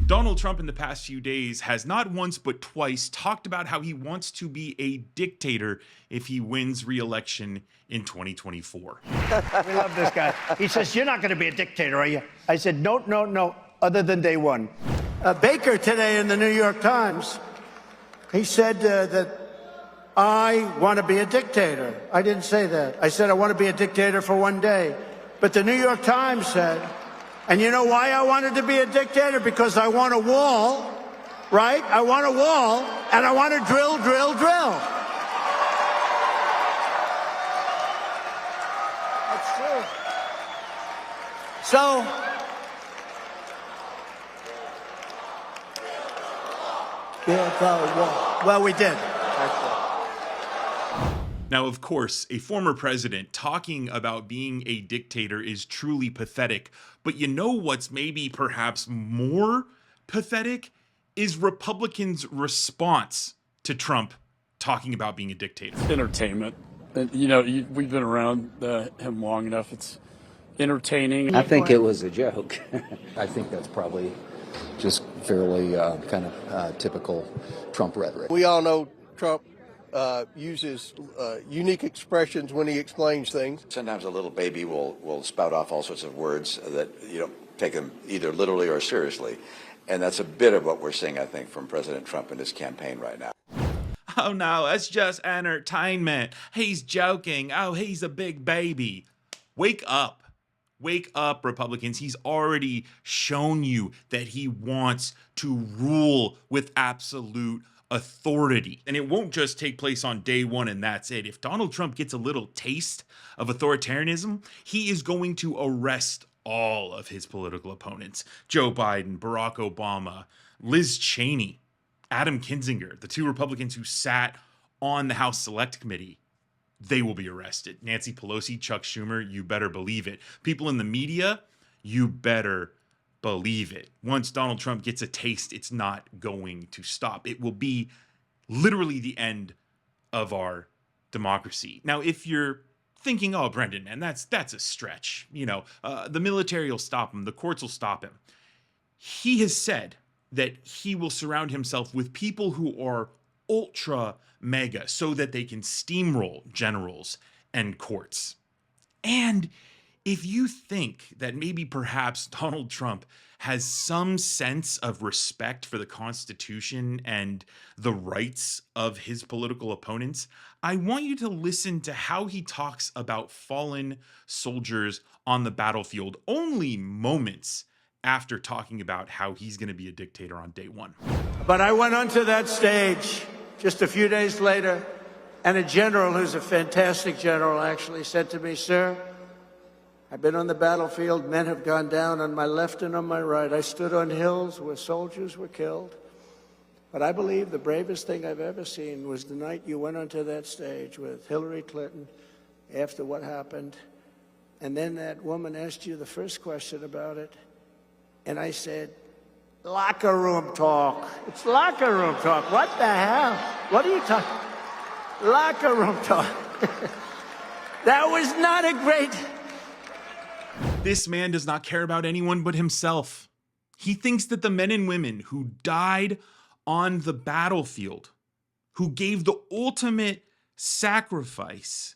Donald Trump in the past few days has not once but twice talked about how he wants to be a dictator if he wins re-election in 2024. We love this guy. He says, "You're not going to be a dictator, are you?" I said, "No, no, no, other than day one." Baker today in the New York Times, he said that I want to be a dictator. I didn't say that. I said I want to be a dictator for one day. But the New York Times said, and you know why I wanted to be a dictator? Because I want a wall, right? I want a wall, and I want to drill, drill, drill. That's true. So, well, we did. Now, of course, a former president talking about being a dictator is truly pathetic, but you know what's maybe perhaps more pathetic is Republicans' response to Trump talking about being a dictator. Entertainment. You know, we've been around him long enough. It's entertaining. I think it was a joke. I think that's probably just fairly kind of typical Trump rhetoric. We all know Trump uses unique expressions when he explains things. Sometimes a little baby will spout off all sorts of words that you don't take them either literally or seriously. And that's a bit of what we're seeing, I think, from President Trump in his campaign right now. Oh no, it's just entertainment. He's joking. Oh, he's a big baby. Wake up. Wake up, Republicans. He's already shown you that he wants to rule with absolute authority. And it won't just take place on day one and that's it. If Donald Trump gets a little taste of authoritarianism, he is going to arrest all of his political opponents. Joe Biden, Barack Obama, Liz Cheney, Adam Kinzinger, the two Republicans who sat on the House Select Committee, they will be arrested. Nancy Pelosi, Chuck Schumer, you better believe it. People in the media, you better believe it. Once Donald Trump gets a taste, it's not going to stop. It will be literally the end of our democracy. Now, if you're thinking, oh, Brendan, man, that's a stretch. You know, the military will stop him. The courts will stop him. He has said that he will surround himself with people who are ultra mega so that they can steamroll generals and courts. And if you think that maybe perhaps Donald Trump has some sense of respect for the Constitution and the rights of his political opponents, I want you to listen to how he talks about fallen soldiers on the battlefield only moments after talking about how he's going to be a dictator on day one. But I went onto that stage just a few days later, and a general who's a fantastic general actually said to me, "Sir, I've been on the battlefield. Men have gone down on my left and on my right. I stood on hills where soldiers were killed. But I believe the bravest thing I've ever seen was the night you went onto that stage with Hillary Clinton after what happened. And then that woman asked you the first question about it. And I said, locker room talk. It's locker room talk. What the hell? What are you talking? Locker room talk." That was not a great... This man does not care about anyone but himself. He thinks that the men and women who died on the battlefield, who gave the ultimate sacrifice,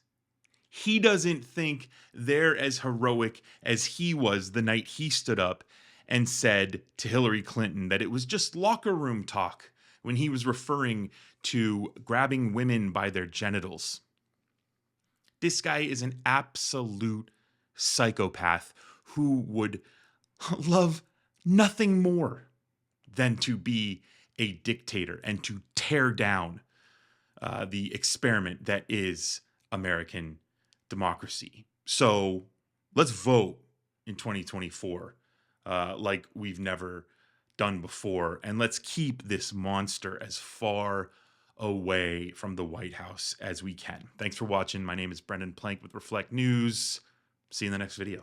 he doesn't think they're as heroic as he was the night he stood up and said to Hillary Clinton that it was just locker room talk when he was referring to grabbing women by their genitals. This guy is an absolute psychopath who would love nothing more than to be a dictator and to tear down the experiment that is American democracy. So let's vote in 2024 like we've never done before, and let's keep this monster as far away from the White House as we can. Thanks for watching. My name is Brendan Plank with Reflect News. See you in the next video.